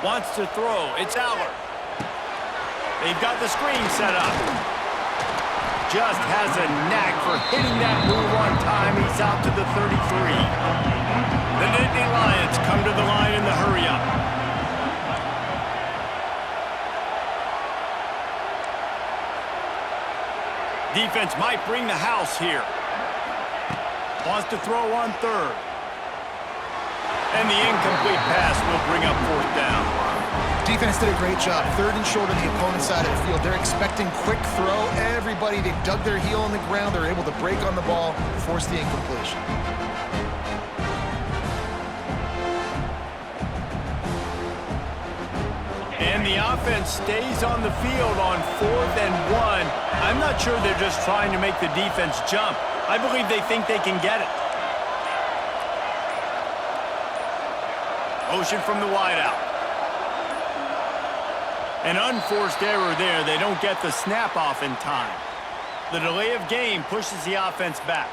Wants to throw. It's Aller. They've got the screen set up. Just has a knack for hitting that move on time. He's out to the 33. The Nittany Lions come to the line in the hurry-up. Defense might bring the house here. Wants to throw on third. And the incomplete pass will bring up fourth down. Defense did a great job. Third and short on the opponent's side of the field. They're expecting quick throw. Everybody, they dug their heel on the ground. They're able to break on the ball, force the incompletion. And the offense stays on the field on 4th and 1. I'm not sure they're just trying to make the defense jump. I believe they think they can get it. Motion from the wideout. An unforced error there. They don't get the snap off in time. The delay of game pushes the offense back.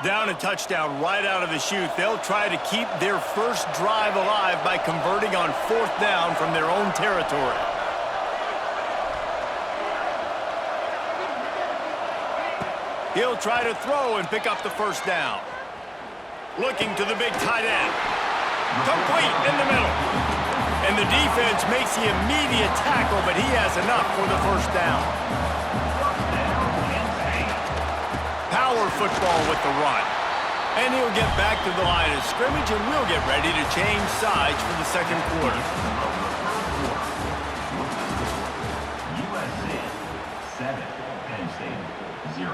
Down a touchdown right out of the chute. They'll try to keep their first drive alive by converting on 4th down from their own territory. He'll try to throw and pick up the first down. Looking to the big tight end. Complete in the middle. And the defense makes the immediate tackle, but he has enough for the first down. Power football with the run. And he'll get back to the line of scrimmage, and we'll get ready to change sides for the second quarter. USC 7, Penn State 0.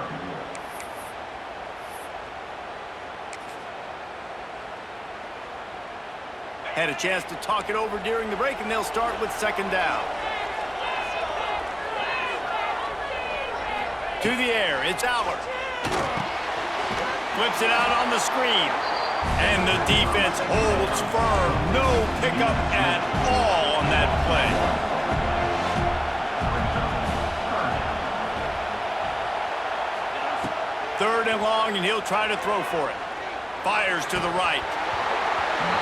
Had a chance to talk it over during the break, and they'll start with second down. To the air, it's Aller. Flips it out on the screen. And the defense holds firm. No pickup at all on that play. Third and long, and he'll try to throw for it. Fires to the right.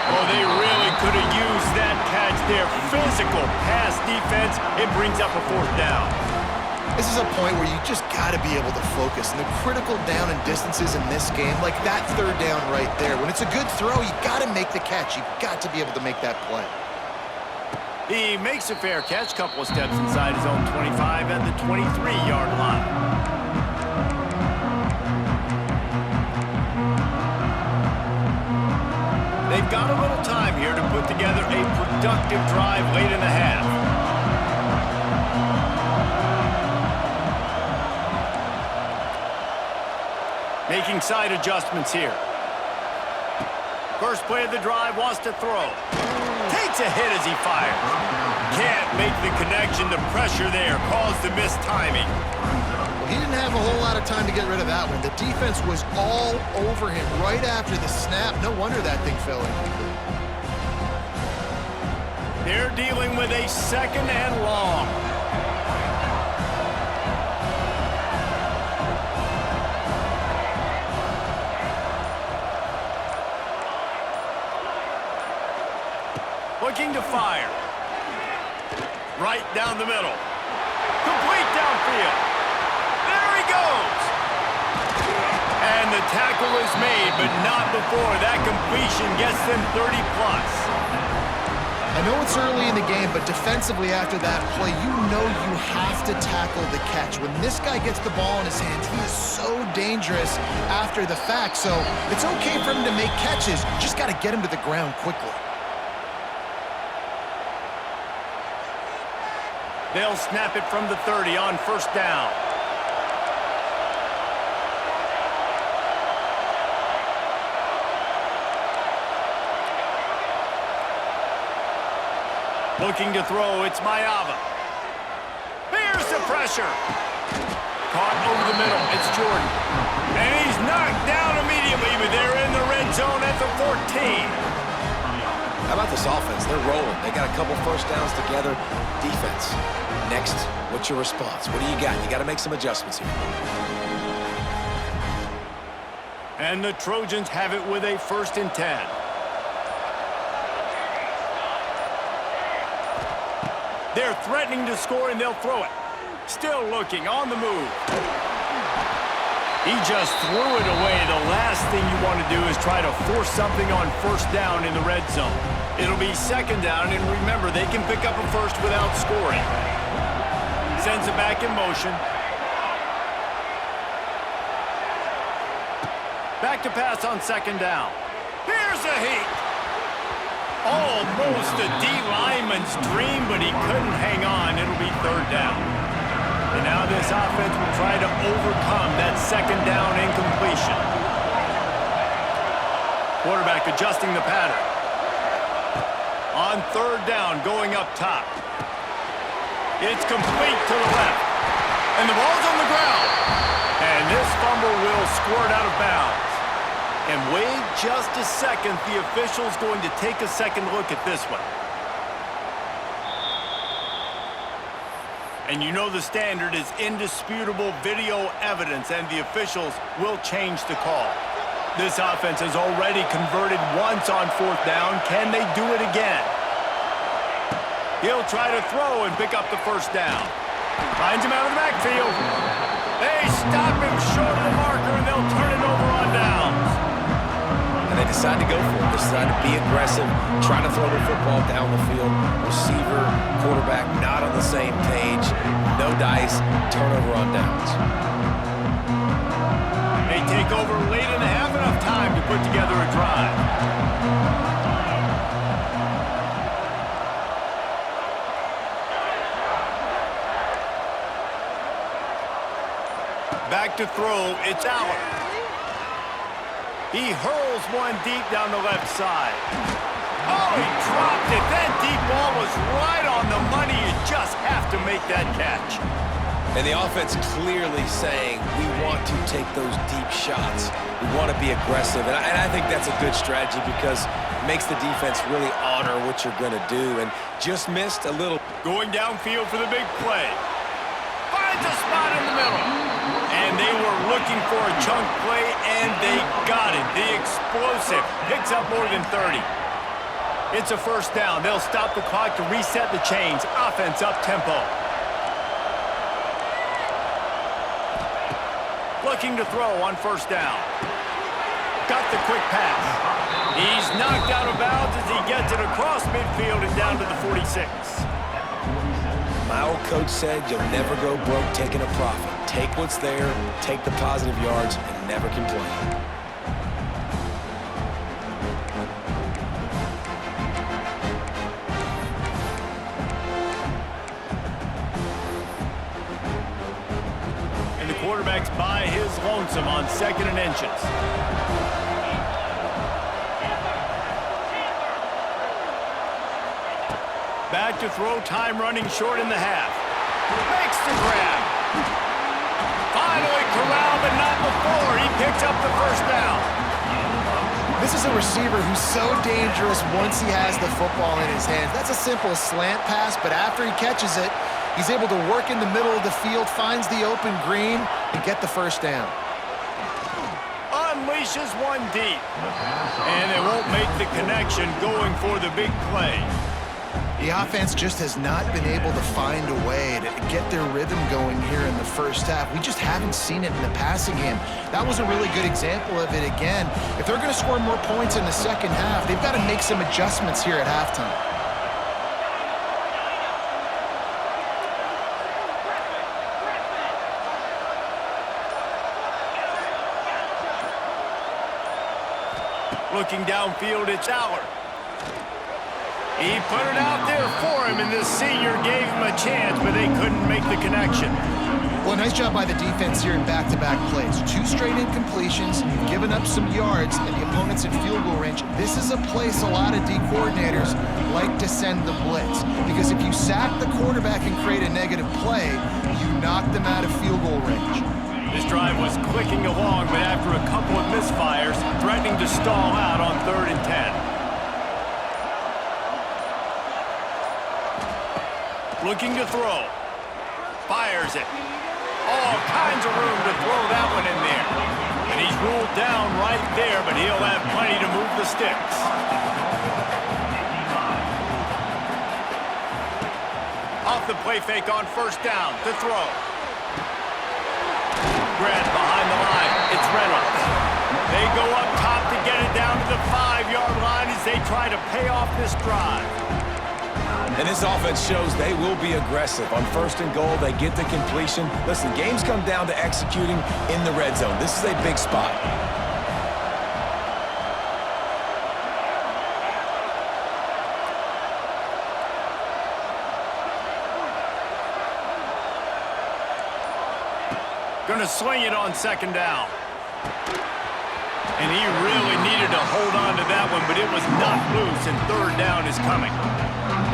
Oh, they really could have used that catch there. Physical pass defense. It brings up a fourth down. This is a point where you just got to be able to focus. And the critical down and distances in this game, like that third down right there, when it's a good throw, you got to make the catch. You got to be able to make that play. He makes a fair catch, couple of steps inside his own 25 at the 23-yard line. They've got a little time here to put together a productive drive late in the half. Making side adjustments here. First play of the drive, wants to throw. Takes a hit as he fires. Can't make the connection. The pressure there caused the missed timing. Well, he didn't have a whole lot of time to get rid of that one. The defense was all over him right after the snap. No wonder that thing fell incomplete. They're dealing with a second and long. Looking to fire. Right down the middle. Complete downfield. There he goes. And the tackle is made, but not before that completion gets them 30-plus. I know it's early in the game, but defensively after that play, you know you have to tackle the catch. When this guy gets the ball in his hands, he is so dangerous after the fact. So it's okay for him to make catches. You just got to get him to the ground quickly. They'll snap it from the 30 on first down. Looking to throw, it's Mayava. Here's the pressure. Caught over the middle, it's Jordan. And he's knocked down immediately, but they're in the red zone at the 14. How about this offense? They're rolling. They got a couple first downs together. Defense. Next, what's your response? What do you got? You got to make some adjustments here. And the Trojans have it with a 1st and 10. They're threatening to score, and they'll throw it. Still looking, on the move. He just threw it away. The last thing you want to do is try to force something on 1st down in the red zone. It'll be 2nd down, and remember, they can pick up a 1st without scoring. Sends it back in motion. Back to pass on 2nd down. Here's a heat. Almost a D lineman's dream, but he couldn't hang on. It'll be 3rd down. And now this offense will try to overcome that 2nd down incompletion. Quarterback adjusting the pattern. On 3rd down, going up top. It's complete to the left. And the ball's on the ground. And this fumble will squirt out of bounds. And wait just a second, the official's going to take a second look at this one. And you know the standard is indisputable video evidence, and the officials will change the call. This offense has already converted once on 4th down. Can they do it again? He'll try to throw and pick up the 1st down. Finds him out of the backfield. They stop him short of the marker, and they'll turn it over on downs. And they decide to go for it. They decide to be aggressive, try to throw the football down the field. Receiver, quarterback, not on the same page. No dice, turnover on downs. They take over late and have enough time to put together a drive. Back to throw, it's Allen. He hurls one deep down the left side. Oh, he dropped it. That deep ball was right on the money. You just have to make that catch. And the offense clearly saying, we want to take those deep shots. We want to be aggressive. And I think that's a good strategy because it makes the defense really honor what you're going to do. And just missed a little. Going downfield for the big play. Finds a spot in the middle. And they were looking for a chunk play, and they got it. The explosive picks up more than 30. It's a 1st down. They'll stop the clock to reset the chains. Offense up tempo. Looking to throw on 1st down. Got the quick pass. He's knocked out of bounds as he gets it across midfield and down to the 46. My old coach said you'll never go broke taking a profit. Take what's there, take the positive yards, and never complain. And the quarterback's by his lonesome on 2nd and inches. Back to throw, time running short in the half. Makes the grab. Finally corralled, but not before. He picks up the 1st down. This is a receiver who's so dangerous once he has the football in his hands. That's a simple slant pass, but after he catches it, he's able to work in the middle of the field, finds the open green, and get the 1st down. Unleashes one deep. And they won't make the connection going for the big play. The offense just has not been able to find a way to get their rhythm going here in the 1st half. We just haven't seen it in the passing game. That was a really good example of it again. If they're going to score more points in the 2nd half, they've got to make some adjustments here at halftime. Looking downfield, it's Aller. He put it out there for him, and the senior gave him a chance, but they couldn't make the connection. Well, nice job by the defense here in back-to-back plays. 2 straight incompletions, giving up some yards, and the opponent's in field goal range. This is a place a lot of D coordinators like to send the blitz, because if you sack the quarterback and create a negative play, you knock them out of field goal range. This drive was clicking along, but after a couple of misfires, threatening to stall out on 3rd and 10. Looking to throw. Fires it. All kinds of room to throw that one in there. And he's ruled down right there, but he'll have plenty to move the sticks. Off the play fake on 1st down to throw. Grant behind the line. It's Reynolds. They go up top to get it down to the 5-yard line as they try to pay off this drive. And this offense shows they will be aggressive. On 1st and goal, they get the completion. Listen, games come down to executing in the red zone. This is a big spot. Gonna swing it on 2nd down. And he really needed to hold on to that one, but it was knocked loose, and 3rd down is coming.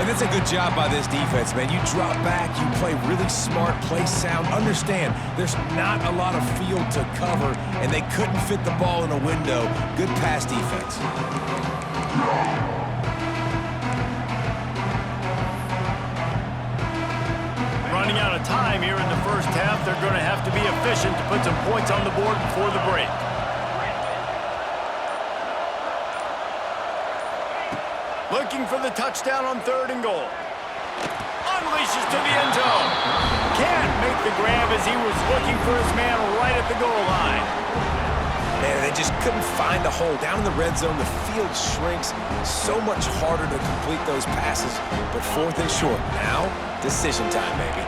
And it's a good job by this defense, man. You drop back, you play really smart, play sound. Understand, there's not a lot of field to cover, and they couldn't fit the ball in a window. Good pass defense. Running out of time here in the 1st half. They're going to have to be efficient to put some points on the board before the break. Looking for the touchdown on 3rd and goal. Unleashes to the end zone. Can't make the grab as he was looking for his man right at the goal line. Man, they just couldn't find a hole. Down in the red zone, the field shrinks. So much harder to complete those passes. But 4th and short. Now, decision time, baby.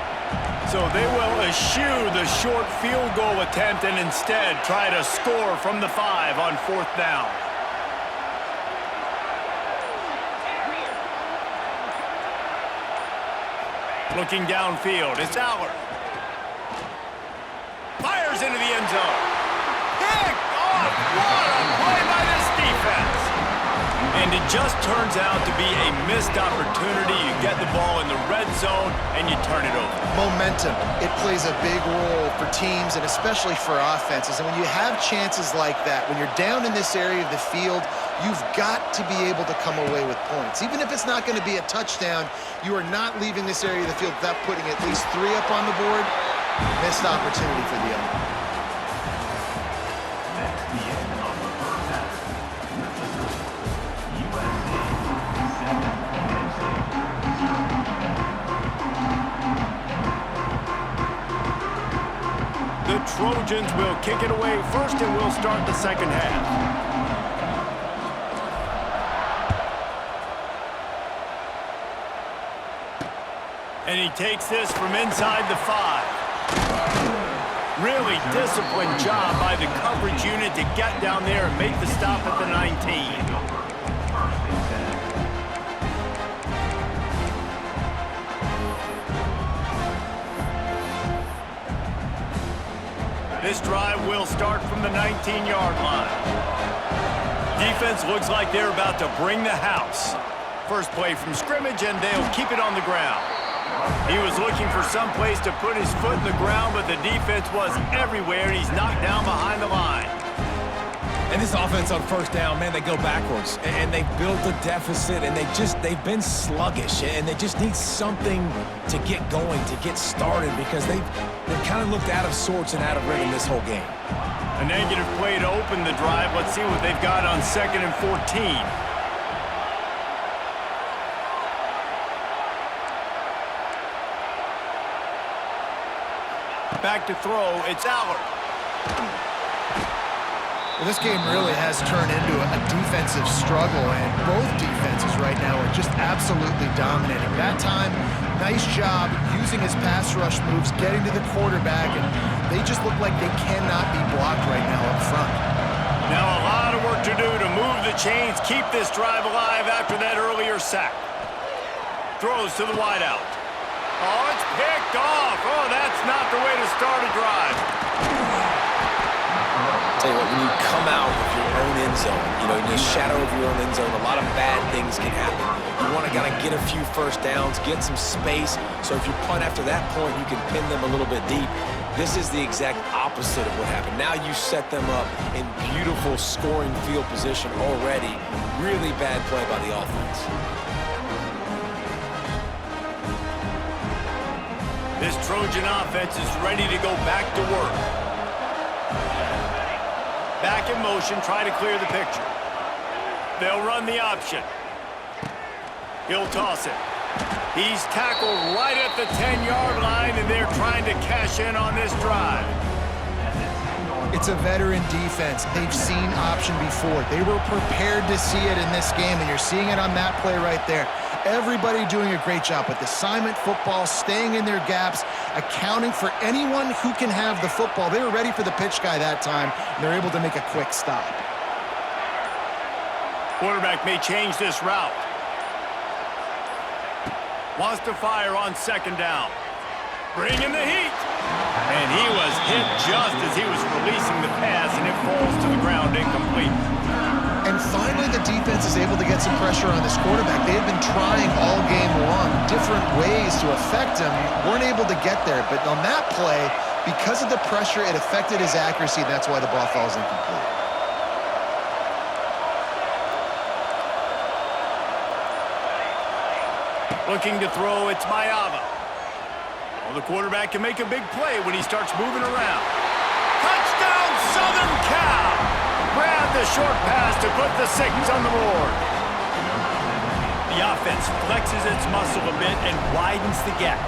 So they will eschew the short field goal attempt and instead try to score from the 5 on 4th down. Looking downfield, it's Allard. Fires into the end zone. Picked off. What a play by this defense. And it just turns out to be a missed opportunity. You get the ball in the red zone, and you turn it over. Momentum. It plays a big role for teams and especially for offenses. And when you have chances like that, when you're down in this area of the field, you've got to be able to come away with points. Even if it's not going to be a touchdown, you are not leaving this area of the field without putting at least 3 up on the board. Missed opportunity for the other. That's the end of the 1st half. USC 7, Penn State 0. The Trojans will kick it away first, and we'll start the 2nd half. And he takes this from inside the 5. Really disciplined job by the coverage unit to get down there and make the stop at the 19. This drive will start from the 19-yard line. Defense looks like they're about to bring the house. First play from scrimmage, and they'll keep it on the ground. He was looking for some place to put his foot in the ground, but the defense was everywhere, and he's knocked down behind the line. And this offense on 1st down, man, they go backwards. And they built a deficit, and they've been sluggish, and they just need something to get going, to get started, because they've kind of looked out of sorts and out of rhythm this whole game. A negative play to open the drive. Let's see what they've got on 2nd and 14. Back to throw, it's Allard. Well, this game really has turned into a defensive struggle, and both defenses right now are just absolutely dominating. That time, nice job using his pass rush moves, getting to the quarterback, and they just look like they cannot be blocked right now up front. Now a lot of work to do to move the chains, keep this drive alive after that earlier sack. Throws to the wideout. Oh, it's picked off. Oh, that's not the way to start a drive. Tell you what, when you come out of your own end zone, you know, in the shadow of your own end zone, a lot of bad things can happen. You want to kind of get a few 1st downs, get some space, so if you punt after that point, you can pin them a little bit deep. This is the exact opposite of what happened. Now you set them up in beautiful scoring field position already. Really bad play by the offense. This Trojan offense is ready to go back to work. Back in motion, try to clear the picture. They'll run the option. He'll toss it. He's tackled right at the 10-yard line, and they're trying to cash in on this drive. It's a veteran defense. They've seen option before. They were prepared to see it in this game, and you're seeing it on that play right there. Everybody doing a great job with assignment football, staying in their gaps, accounting for anyone who can have the football. They were ready for the pitch guy that time, and they're able to make a quick stop. Quarterback may change this route. Wants to fire on second down. Bring in the heat. And he was hit just as he was releasing the pass, and it falls to the ground incomplete. And finally, the defense is able to get some pressure on this quarterback. They've been trying all game long different ways to affect him. Weren't able to get there. But on that play, because of the pressure, it affected his accuracy. That's why the ball falls incomplete. Looking to throw, it's Mayava. Well, the quarterback can make a big play when he starts moving around. Touchdown, Southern Cal! Grab the short pass to put the 6 on the board. The offense flexes its muscle a bit and widens the gap.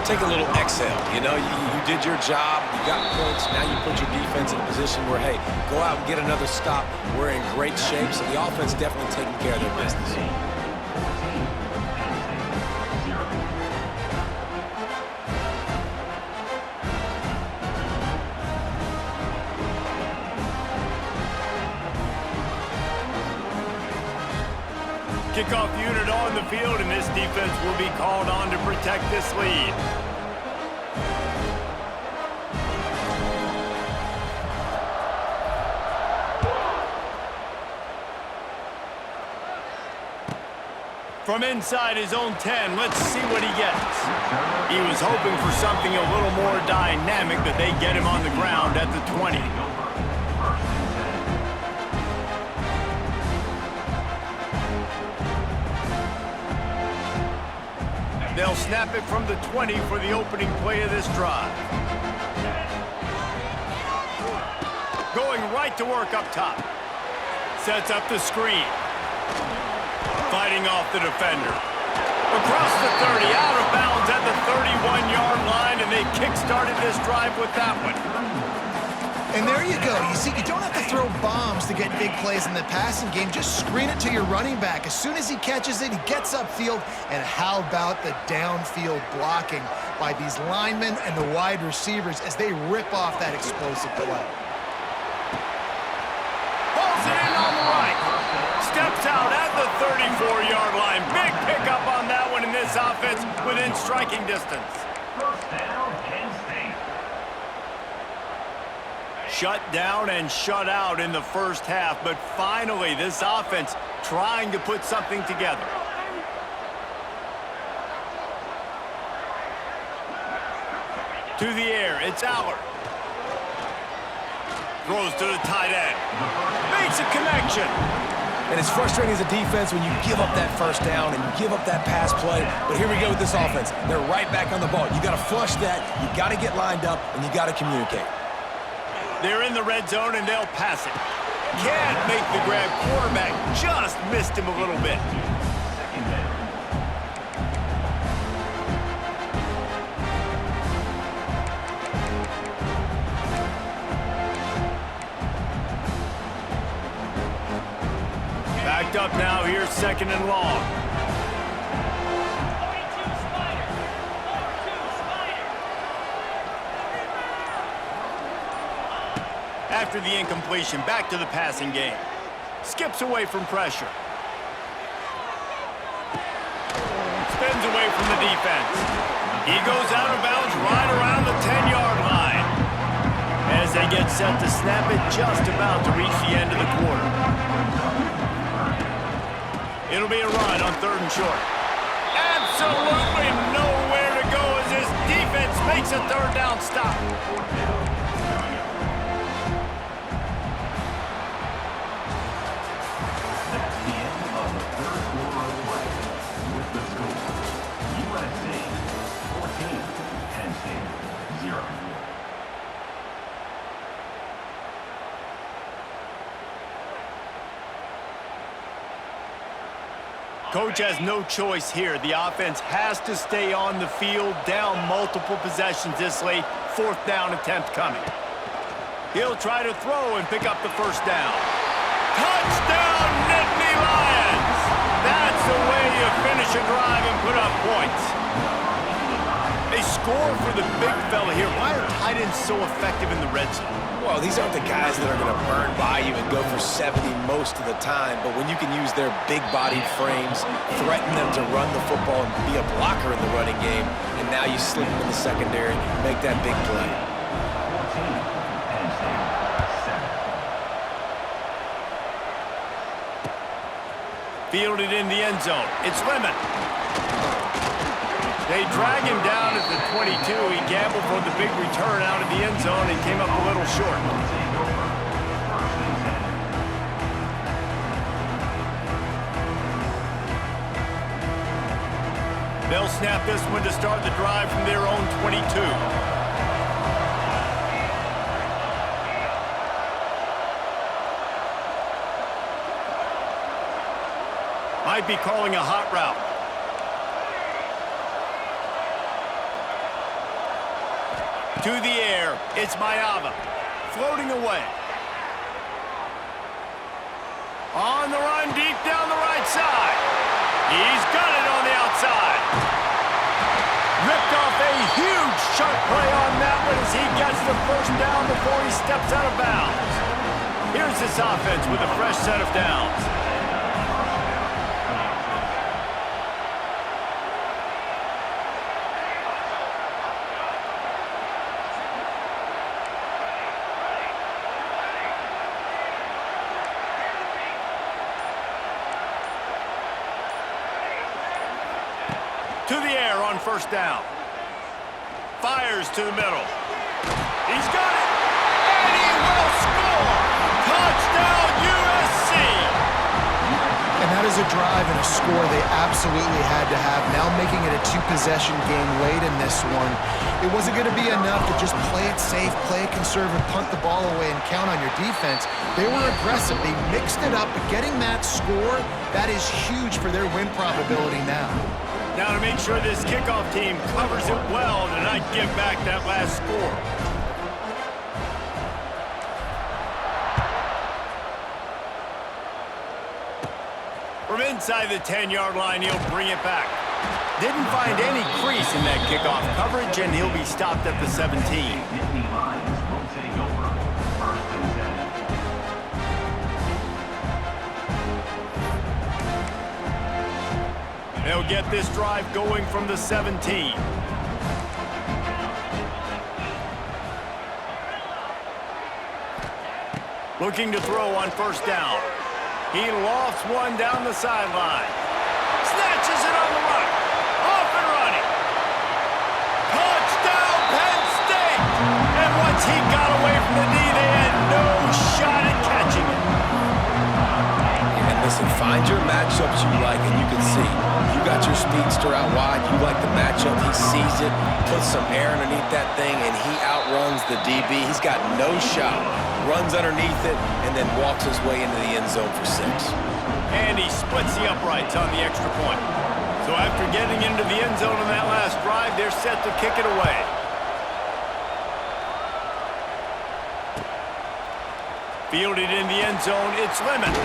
Take a little exhale. You know, you did your job. You got points. Now you put your defense in a position where, hey, go out and get another stop. We're in great shape, so the offense definitely taking care of their business. Kickoff unit on the field, and this defense will be called on to protect this lead. From inside his own 10, let's see what he gets. He was hoping for something a little more dynamic, but they get him on the ground at the 20. They'll snap it from the 20 for the opening play of this drive. Going right to work up top. Sets up the screen. Fighting off the defender. Across the 30, out of bounds at the 31-yard line, and they kick-started this drive with that one. And there you go. You see, you don't have to throw bombs to get big plays in the passing game. Just screen it to your running back. As soon as he catches it, he gets upfield. And how about the downfield blocking by these linemen and the wide receivers as they rip off that explosive play. Pulls it in on the right. Steps out at the 34-yard line. Big pickup on that one in this offense within striking distance. First down, Penn State. Shut down and shut out in the first half, but finally this offense trying to put something together. To the air, it's Aller. Throws to the tight end. Makes a connection. And it's frustrating as a defense when you give up that first down and you give up that pass play. But here we go with this offense. They're right back on the ball. You got to flush that, you got to get lined up, and you got to communicate. They're in the red zone, and they'll pass it. Can't make the grab. Quarterback just missed him a little bit. Backed up now. Here's second and long. After the incompletion, back to the passing game. Skips away from pressure. Spins away from the defense. He goes out of bounds right around the 10-yard line. As they get set to snap it, just about to reach the end of the quarter. It'll be a run on 3rd and short. Absolutely nowhere to go as this defense Makes a third down stop. That's the end of the third quarter of play. With the score, USC 14, Penn State 0. Coach has no choice here. The offense has to stay on the field, down multiple possessions this late. Fourth down attempt coming. He'll try to throw and pick up the first down. Touchdown, Nittany Lions! That's the way you finish a drive and put up points. They score for the big fella here. Why are tight ends so effective in the red zone? Well, these aren't the guys that are going to burn by you and go for 70 most of the time, but when you can use their big-bodied frames, threaten them to run the football and be a blocker in the running game, and now you slip them in the secondary, make that big play. 14, Penn State 7. Fielded in the end zone. It's Lemon. They drag him down at the 22. He gambled for the big return out of the end zone and came up a little short. They'll snap this one to start the drive from their own 22. Might be calling a hot route. To the air, it's Mayava, floating away. On the run, deep down the right side. He's got it on the outside. Ripped off a huge sharp play on that one as he gets the first down before he steps out of bounds. Here's this offense with a fresh set of downs. To the air on first down. Fires to the middle. He's got it! And he will score! Touchdown, USC! And that is a drive and a score they absolutely had to have. Now making it a two-possession game late in this one. It wasn't going to be enough to just play it safe, play it conservative, punt the ball away, and count on your defense. They were aggressive. They mixed it up, but getting that score, that is huge for their win probability now. Now to make sure this kickoff team covers it well to not give back that last score. From inside the 10-yard line, he'll bring it back. Didn't find any crease in that kickoff coverage, and he'll be stopped at the 17. Nittany Lions will take over. First and 10. They'll get this drive going from the 17. Looking to throw on first down. He lofts one down the sideline. Snatches it on the run. Off and running. Touchdown, Penn State! And once he got away from the knee, they had no shot at catching it. And listen, find your matchups you like, and you can see. You got your speedster out wide. You like the matchup. He sees it, puts some air underneath that thing, and he outruns the DB. He's got no shot. Runs underneath it, and then walks his way into the end zone for 6. And he splits the uprights on the extra point. So after getting into the end zone on that last drive, they're set to kick it away. Fielded in the end zone, it's Lemon.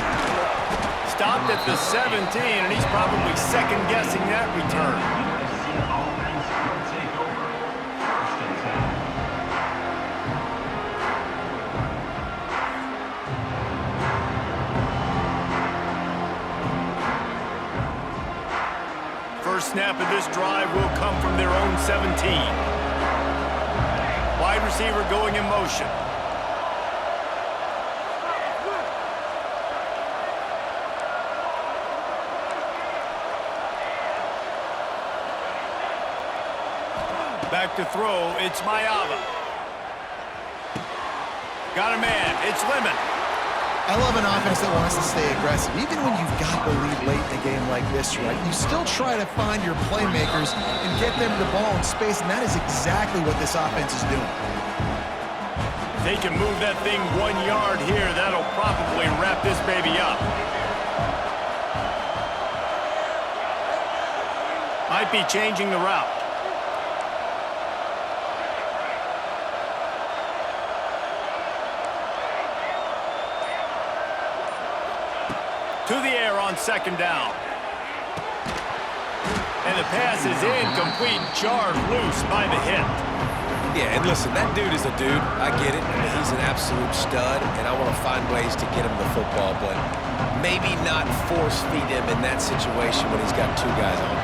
Stopped at the 17, and he's probably second-guessing that return. USC offense will take over. First and 10. First snap of this drive will come from their own 17. Wide receiver going in motion. Back to throw, it's Mayava. Got a man, it's Lemon. I love an offense that wants to stay aggressive. Even when you've got the lead late in a game like this, right, you still try to find your playmakers and get them the ball in space, and that is exactly what this offense is doing. If they can move that thing 1 yard here, that'll probably wrap this baby up. Might be changing the route. To the air on second down. And the pass is incomplete, jarred loose by the hit. Yeah, and listen, that dude is a dude. I get it. I mean, he's an absolute stud, and I want to find ways to get him the football, but maybe not force feed him in that situation when he's got two guys on him.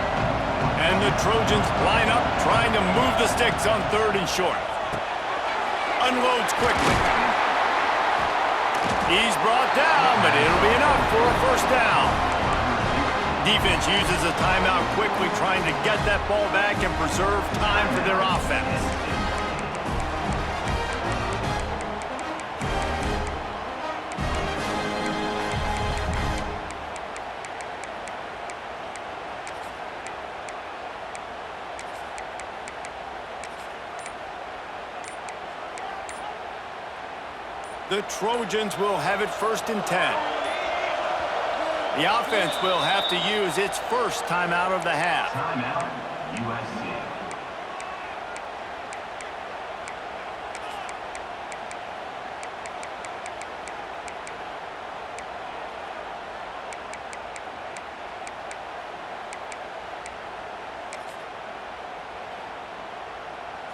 And the Trojans line up, trying to move the sticks on 3rd and short. Unloads quickly. He's brought down, but it'll be enough for a first down. Defense uses a timeout quickly, trying to get that ball back and preserve time for their offense. The Trojans will have it 1st and 10. The offense will have to use its first timeout of the half. Timeout, USC.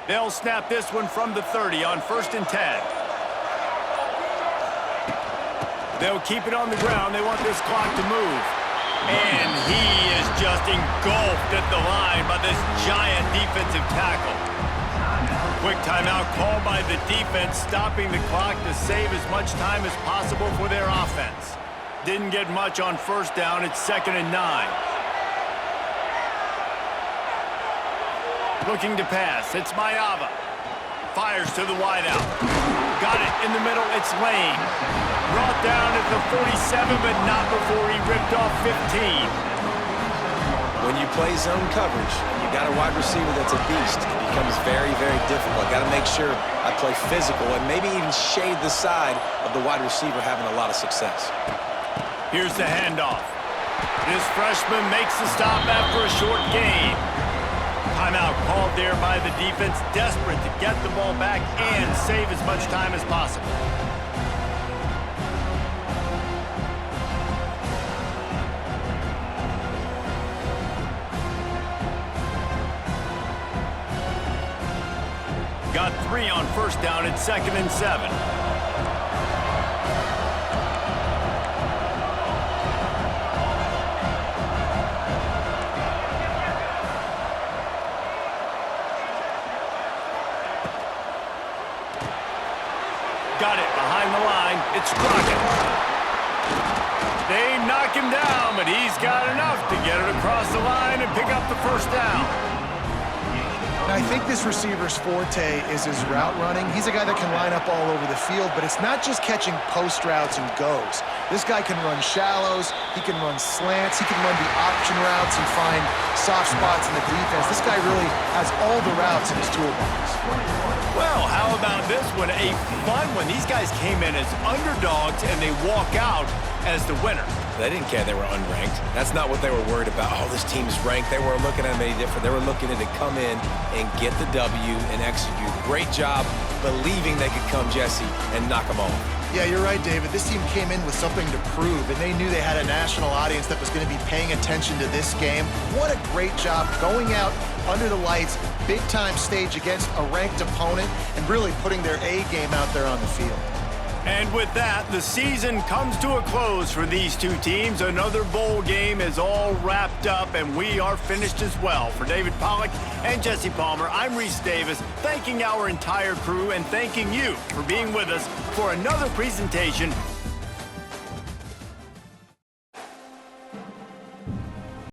They'll snap this one from the 30 on 1st and 10. They'll keep it on the ground. They want this clock to move. And he is just engulfed at the line by this giant defensive tackle. Quick timeout called by the defense, stopping the clock to save as much time as possible for their offense. Didn't get much on 1st down. It's 2nd and 9. Looking to pass. It's Mayava. Fires to the wideout. Got it in the middle. It's Lane. Brought down at the 47, but not before he ripped off 15. When you play zone coverage, you got a wide receiver that's a beast. It becomes very, very difficult. Got to make sure I play physical and maybe even shade the side of the wide receiver having a lot of success. Here's the handoff. This freshman makes the stop after a short gain. Timeout called there by the defense, desperate to get the ball back and save as much time as possible. Got 3 on 1st down at 2nd and 7. Got it behind the line. It's Crockett. They knock him down, but he's got enough to get it across the line and pick up the 1st down. Now, I think this receiver's forte is his route running. He's a guy that can line up all over the field, but it's not just catching post routes and goes. This guy can run shallows, he can run slants, he can run the option routes and find soft spots in the defense. This guy really has all the routes in his toolbox. Well, how about this one? A fun one. These guys came in as underdogs, and they walk out as the winner. They didn't care they were unranked. That's not what they were worried about. Oh, this team's ranked. They weren't looking at them any different. They were looking at it to come in and get the W and execute. Great job believing they could come, Jesse, and knock them off. Yeah, you're right, David. This team came in with something to prove, and they knew they had a national audience that was going to be paying attention to this game. What a great job going out under the lights, big-time stage against a ranked opponent, and really putting their A game out there on the field. And with that, the season comes to a close for these two teams. Another bowl game is all wrapped up, and we are finished as well. For David Pollack and Jesse Palmer, I'm Reese Davis, thanking our entire crew and thanking you for being with us for another presentation